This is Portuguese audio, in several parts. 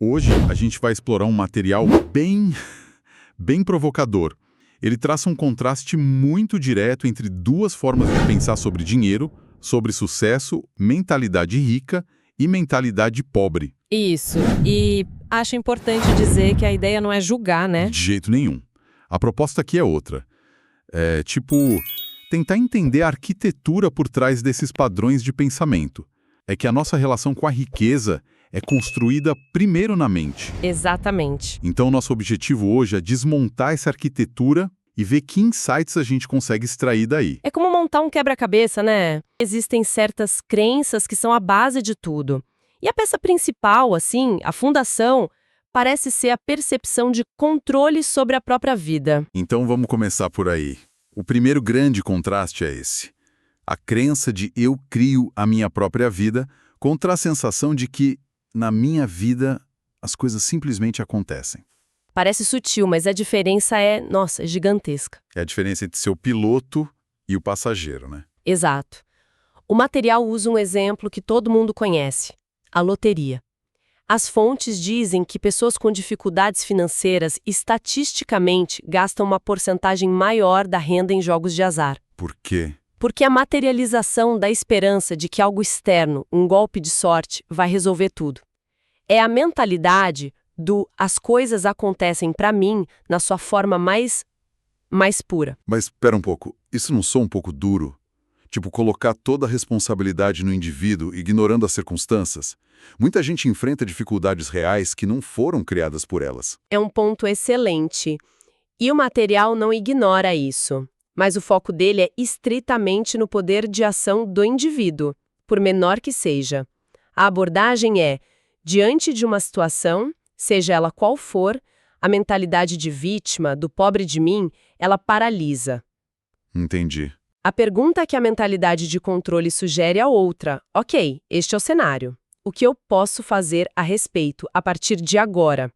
Hoje a gente vai explorar um material bem provocador. Ele traça um contraste muito direto entre duas formas de pensar sobre dinheiro, sobre sucesso, mentalidade rica e mentalidade pobre. Isso. E acho importante dizer que a ideia não é julgar, né? De jeito nenhum. A proposta aqui é outra. É tipo, tentar entender a arquitetura por trás desses padrões de pensamento. É que a nossa relação com a riqueza é construída primeiro na mente. Exatamente. Então, nosso objetivo hoje é desmontar essa arquitetura e ver que insights a gente consegue extrair daí. É como montar um quebra-cabeça, né? Existem certas crenças que são a base de tudo. E a peça principal, assim, a fundação, parece ser a percepção de controle sobre a própria vida. Então, vamos começar por aí. O primeiro grande contraste é esse. A crença de eu crio a minha própria vida contra a sensação de que, na minha vida, as coisas simplesmente acontecem. Parece sutil, mas a diferença é, nossa, gigantesca. É a diferença entre ser o piloto e o passageiro, né? Exato. O material usa um exemplo que todo mundo conhece: a loteria. As fontes dizem que pessoas com dificuldades financeiras, estatisticamente, gastam uma porcentagem maior da renda em jogos de azar. Por quê? Porque a materialização da esperança de que algo externo, um golpe de sorte, vai resolver tudo. É a mentalidade do as coisas acontecem pra mim na sua forma mais pura. Mas espera um pouco, isso não soa um pouco duro? Tipo, colocar toda a responsabilidade no indivíduo, ignorando as circunstâncias? Muita gente enfrenta dificuldades reais que não foram criadas por elas. É um ponto excelente. E o material não ignora isso. Mas o foco dele é estritamente no poder de ação do indivíduo, por menor que seja. A abordagem é, diante de uma situação, seja ela qual for, a mentalidade de vítima, do pobre de mim, ela paralisa. Entendi. A pergunta que a mentalidade de controle sugere é outra. Ok, este é o cenário. O que eu posso fazer a respeito a partir de agora?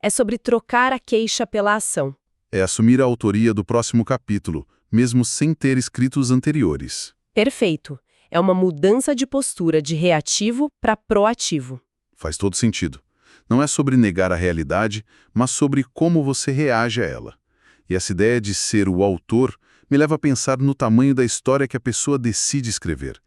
É sobre trocar a queixa pela ação. É assumir a autoria do próximo capítulo, mesmo sem ter escrito os anteriores. Perfeito. É uma mudança de postura de reativo para proativo. Faz todo sentido. Não é sobre negar a realidade, mas sobre como você reage a ela. E essa ideia de ser o autor me leva a pensar no tamanho da história que a pessoa decide escrever.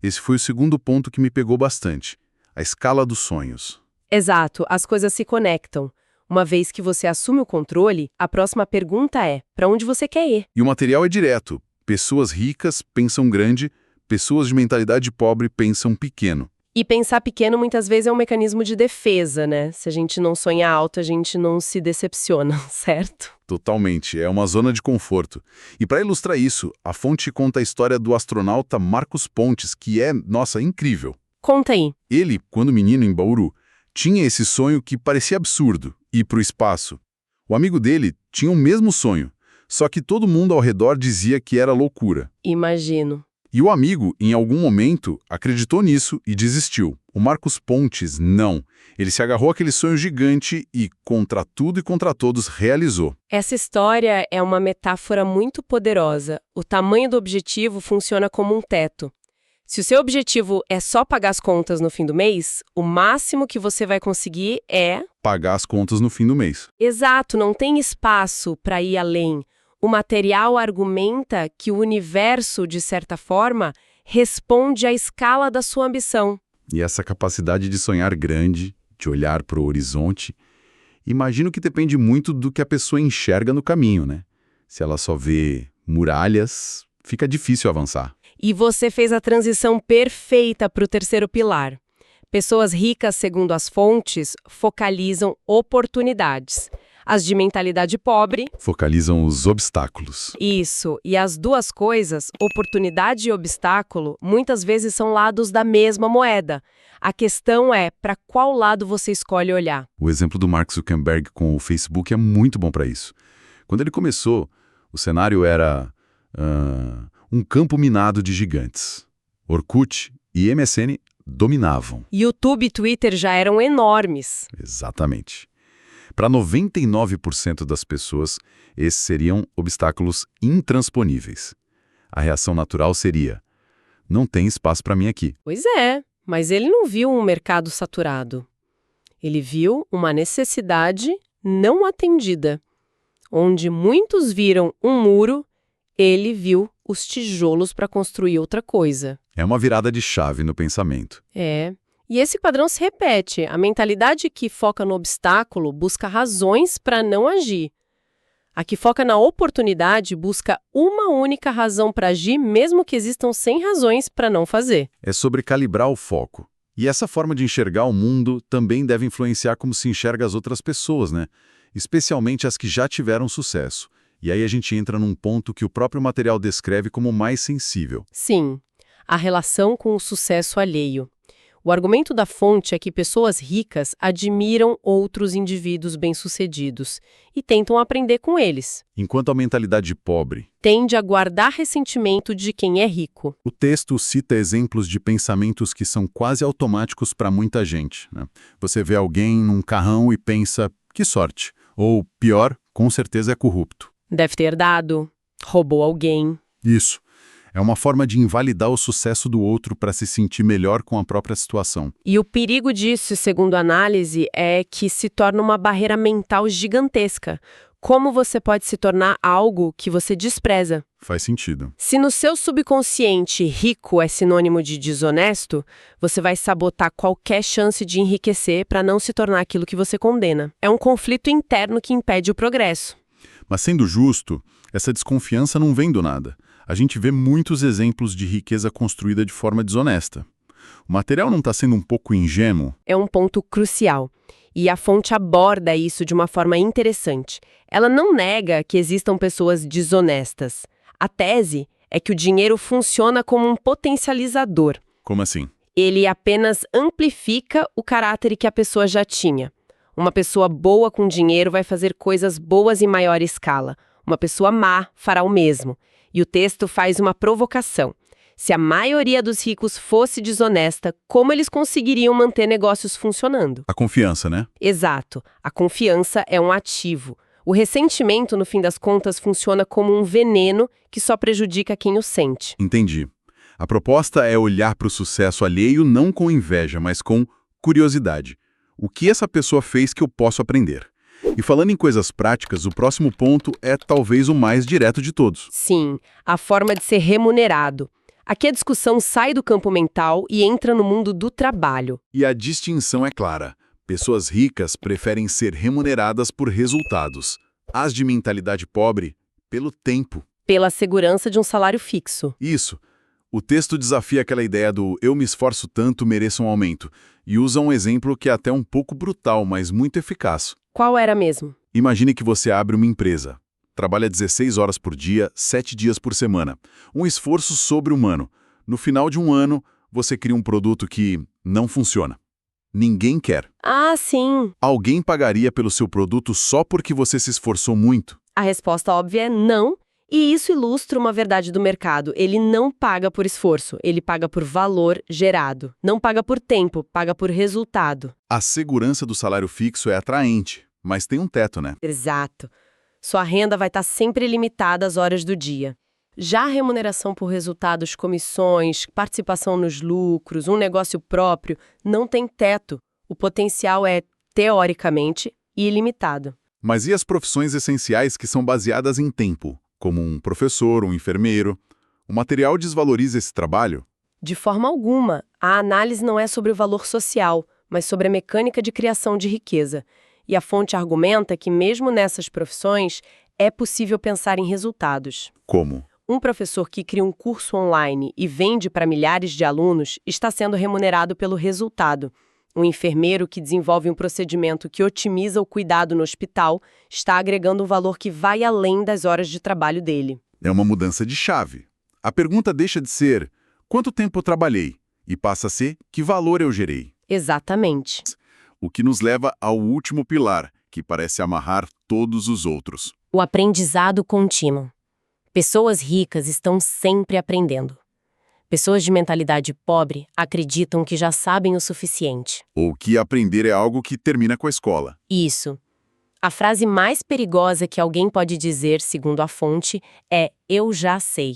Esse foi o segundo ponto que me pegou bastante. A escala dos sonhos. Exato, as coisas se conectam. Uma vez que você assume o controle, a próxima pergunta é: para onde você quer ir? E o material é direto. Pessoas ricas pensam grande, pessoas de mentalidade pobre pensam pequeno. E pensar pequeno muitas vezes é um mecanismo de defesa, né? Se a gente não sonha alto, a gente não se decepciona, certo? Totalmente, é uma zona de conforto. E para ilustrar isso, a fonte conta a história do astronauta Marcos Pontes, que é, nossa, incrível. Conta aí. Ele, quando menino em Bauru, tinha esse sonho que parecia absurdo, ir para o espaço. O amigo dele tinha o mesmo sonho, só que todo mundo ao redor dizia que era loucura. Imagino. E o amigo, em algum momento, acreditou nisso e desistiu. O Marcos Pontes, não. Ele se agarrou àquele sonho gigante e, contra tudo e contra todos, realizou. Essa história é uma metáfora muito poderosa. O tamanho do objetivo funciona como um teto. Se o seu objetivo é só pagar as contas no fim do mês, o máximo que você vai conseguir é pagar as contas no fim do mês. Exato, não tem espaço para ir além. O material argumenta que o universo, de certa forma, responde à escala da sua ambição. E essa capacidade de sonhar grande, de olhar para o horizonte, imagino que depende muito do que a pessoa enxerga no caminho, né? Se ela só vê muralhas, fica difícil avançar. E você fez a transição perfeita para o terceiro pilar. Pessoas ricas, segundo as fontes, focalizam oportunidades. As de mentalidade pobre focalizam os obstáculos. Isso, e as duas coisas, oportunidade e obstáculo, muitas vezes são lados da mesma moeda. A questão é para qual lado você escolhe olhar. O exemplo do Mark Zuckerberg com o Facebook é muito bom para isso. Quando ele começou, o cenário era um campo minado de gigantes. Orkut e MSN dominavam. YouTube e Twitter já eram enormes. Exatamente. Para 99% das pessoas, esses seriam obstáculos intransponíveis. A reação natural seria: não tem espaço para mim aqui. Pois é, mas ele não viu um mercado saturado. Ele viu uma necessidade não atendida. Onde muitos viram um muro, ele viu os tijolos para construir outra coisa. É uma virada de chave no pensamento. E esse padrão se repete. A mentalidade que foca no obstáculo busca razões para não agir. A que foca na oportunidade busca uma única razão para agir, mesmo que existam 100 razões para não fazer. É sobre calibrar o foco. E essa forma de enxergar o mundo também deve influenciar como se enxerga as outras pessoas, né? Especialmente as que já tiveram sucesso. E aí a gente entra num ponto que o próprio material descreve como mais sensível. Sim, a relação com o sucesso alheio. O argumento da fonte é que pessoas ricas admiram outros indivíduos bem-sucedidos e tentam aprender com eles. Enquanto a mentalidade pobre, Tende a guardar ressentimento de quem é rico. o texto cita exemplos de pensamentos que são quase automáticos para muita gente, né? Você vê alguém num carrão e pensa, que sorte. Ou, pior, com certeza é corrupto. Deve ter herdado, roubou alguém. Isso. É uma forma de invalidar o sucesso do outro para se sentir melhor com a própria situação. E o perigo disso, segundo a análise, é que se torna uma barreira mental gigantesca. Como você pode se tornar algo que você despreza? Faz sentido. Se no seu subconsciente rico é sinônimo de desonesto, você vai sabotar qualquer chance de enriquecer para não se tornar aquilo que você condena. É um conflito interno que impede o progresso. Mas sendo justo, essa desconfiança não vem do nada. A gente vê muitos exemplos de riqueza construída de forma desonesta. O material não está sendo um pouco ingênuo? É um ponto crucial. E a fonte aborda isso de uma forma interessante. Ela não nega que existam pessoas desonestas. A tese é que o dinheiro funciona como um potencializador. Como assim? Ele apenas amplifica o caráter que a pessoa já tinha. Uma pessoa boa com dinheiro vai fazer coisas boas em maior escala. Uma pessoa má fará o mesmo. E o texto faz uma provocação. Se a maioria dos ricos fosse desonesta, como eles conseguiriam manter negócios funcionando? A confiança, né? Exato. A confiança é um ativo. O ressentimento, no fim das contas, funciona como um veneno que só prejudica quem o sente. Entendi. A proposta é olhar para o sucesso alheio não com inveja, mas com curiosidade. O que essa pessoa fez que eu posso aprender? E falando em coisas práticas, o próximo ponto é talvez o mais direto de todos. Sim, a forma de ser remunerado. Aqui a discussão sai do campo mental e entra no mundo do trabalho. E a distinção é clara. Pessoas ricas preferem ser remuneradas por resultados. As de mentalidade pobre, pelo tempo. Pela segurança de um salário fixo. Isso. O texto desafia aquela ideia do eu me esforço tanto, mereço um aumento, e usa um exemplo que é até um pouco brutal, mas muito eficaz. Qual era mesmo? Imagine que você abre uma empresa. Trabalha 16 horas por dia, 7 dias por semana. Um esforço sobre-humano. No final de um ano, você cria um produto que não funciona. Ninguém quer. Ah, sim. Alguém pagaria pelo seu produto só porque você se esforçou muito? A resposta óbvia é não. E isso ilustra uma verdade do mercado. Ele não paga por esforço, ele paga por valor gerado. Não paga por tempo, paga por resultado. A segurança do salário fixo é atraente, mas tem um teto, né? Exato. Sua renda vai estar sempre limitada às horas do dia. Já a remuneração por resultados, comissões, participação nos lucros, um negócio próprio, não tem teto. O potencial é, teoricamente, ilimitado. Mas e as profissões essenciais que são baseadas em tempo? Como um professor, um enfermeiro. O material desvaloriza esse trabalho? De forma alguma, a análise não é sobre o valor social, mas sobre a mecânica de criação de riqueza. E a fonte argumenta que, mesmo nessas profissões, é possível pensar em resultados. Como? Um professor que cria um curso online e vende para milhares de alunos está sendo remunerado pelo resultado. Um enfermeiro que desenvolve um procedimento que otimiza o cuidado no hospital está agregando um valor que vai além das horas de trabalho dele. É uma mudança de chave. A pergunta deixa de ser quanto tempo eu trabalhei e passa a ser que valor eu gerei. Exatamente. O que nos leva ao último pilar, que parece amarrar todos os outros. O aprendizado contínuo. Pessoas ricas estão sempre aprendendo. Pessoas de mentalidade pobre acreditam que já sabem o suficiente. Ou que aprender é algo que termina com a escola. Isso. A frase mais perigosa que alguém pode dizer, segundo a fonte, é "eu já sei".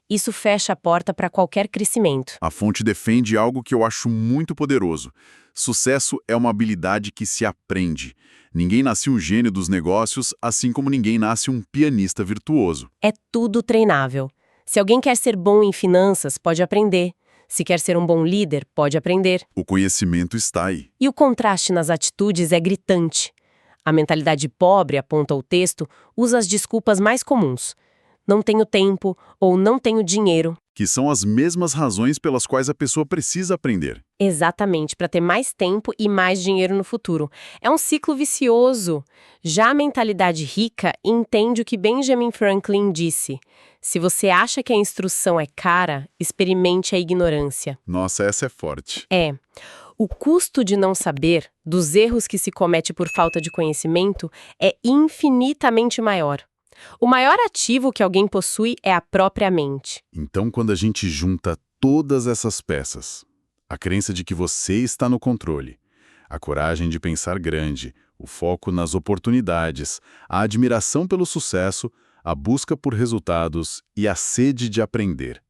Isso fecha a porta para qualquer crescimento. A fonte defende algo que eu acho muito poderoso. Sucesso é uma habilidade que se aprende. Ninguém nasce um gênio dos negócios, assim como ninguém nasce um pianista virtuoso. É tudo treinável. Se alguém quer ser bom em finanças, pode aprender. Se quer ser um bom líder, pode aprender. O conhecimento está aí. E o contraste nas atitudes é gritante. A mentalidade pobre, aponta o texto, usa as desculpas mais comuns. Não tenho tempo ou não tenho dinheiro. Que são as mesmas razões pelas quais a pessoa precisa aprender. Exatamente, para ter mais tempo e mais dinheiro no futuro. É um ciclo vicioso. Já a mentalidade rica entende o que Benjamin Franklin disse. Se você acha que a instrução é cara, experimente a ignorância. Nossa, essa é forte. É. O custo de não saber, dos erros que se comete por falta de conhecimento, é infinitamente maior. O maior ativo que alguém possui é a própria mente. Então, quando a gente junta todas essas peças, a crença de que você está no controle, a coragem de pensar grande, o foco nas oportunidades, a admiração pelo sucesso, a busca por resultados e a sede de aprender,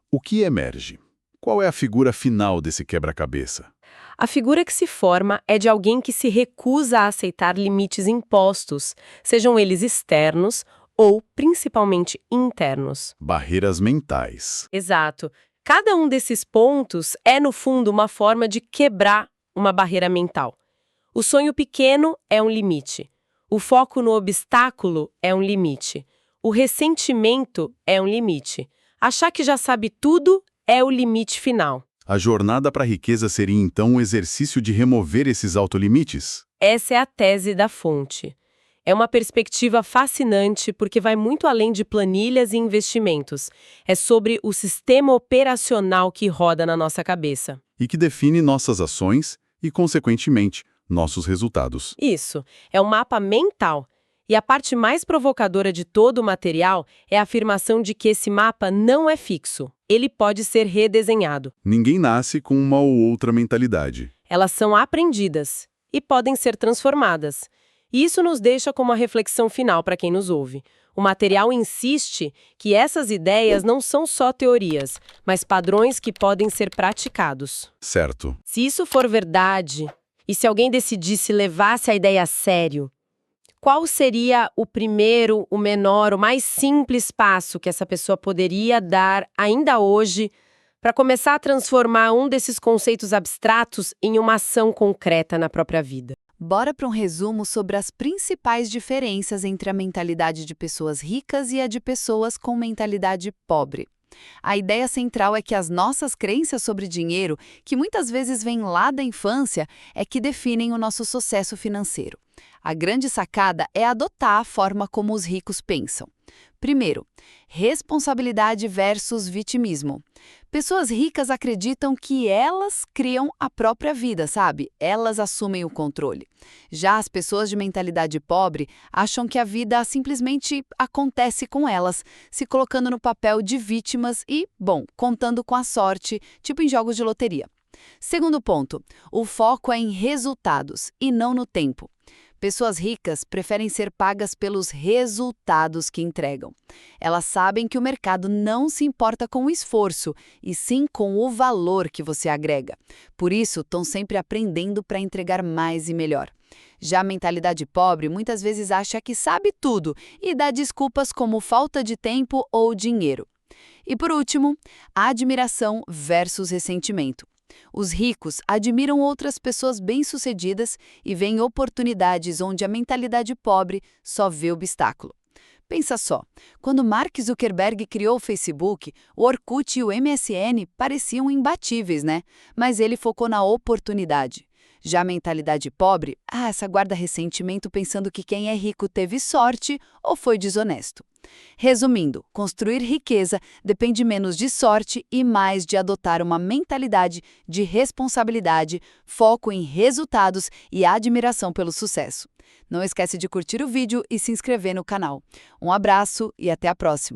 o que emerge? Qual é a figura final desse quebra-cabeça? A figura que se forma é de alguém que se recusa a aceitar limites impostos, sejam eles externos ou, principalmente, internos. Barreiras mentais. Exato. Cada um desses pontos é, no fundo, uma forma de quebrar uma barreira mental. O sonho pequeno é um limite. O foco no obstáculo é um limite. O ressentimento é um limite. Achar que já sabe tudo é o limite final. A jornada para a riqueza seria então um exercício de remover esses autolimites? Essa é a tese da fonte. É uma perspectiva fascinante porque vai muito além de planilhas e investimentos. É sobre o sistema operacional que roda na nossa cabeça. E que define nossas ações e, consequentemente, nossos resultados. Isso, é um mapa mental. E a parte mais provocadora de todo o material é a afirmação de que esse mapa não é fixo. Ele pode ser redesenhado. Ninguém nasce com uma ou outra mentalidade. Elas são aprendidas e podem ser transformadas. E isso nos deixa com uma reflexão final para quem nos ouve. O material insiste que essas ideias não são só teorias, mas padrões que podem ser praticados. Certo. Se isso for verdade, e se alguém decidisse levasse a ideia a sério, qual seria o primeiro, o menor, o mais simples passo que essa pessoa poderia dar ainda hoje para começar a transformar um desses conceitos abstratos em uma ação concreta na própria vida? Bora para um resumo sobre as principais diferenças entre a mentalidade de pessoas ricas e a de pessoas com mentalidade pobre. A ideia central é que as nossas crenças sobre dinheiro, que muitas vezes vêm lá da infância, é que definem o nosso sucesso financeiro. A grande sacada é adotar a forma como os ricos pensam. Primeiro, responsabilidade versus vitimismo. Pessoas ricas acreditam que elas criam a própria vida, sabe? Elas assumem o controle. Já as pessoas de mentalidade pobre acham que a vida simplesmente acontece com elas, se colocando no papel de vítimas e, bom, contando com a sorte, tipo em jogos de loteria. Segundo ponto, o foco é em resultados e não no tempo. Pessoas ricas preferem ser pagas pelos resultados que entregam. Elas sabem que o mercado não se importa com o esforço, e sim com o valor que você agrega. Por isso, estão sempre aprendendo para entregar mais e melhor. Já a mentalidade pobre muitas vezes acha que sabe tudo e dá desculpas como falta de tempo ou dinheiro. E por último, a admiração versus ressentimento. Os ricos admiram outras pessoas bem-sucedidas e veem oportunidades onde a mentalidade pobre só vê obstáculo. Pensa só, quando Mark Zuckerberg criou o Facebook, o Orkut e o MSN pareciam imbatíveis, né? Mas ele focou na oportunidade. Já a mentalidade pobre, essa guarda ressentimento pensando que quem é rico teve sorte ou foi desonesto. Resumindo, construir riqueza depende menos de sorte e mais de adotar uma mentalidade de responsabilidade, foco em resultados e admiração pelo sucesso. Não esquece de curtir o vídeo e se inscrever no canal. Um abraço e até a próxima!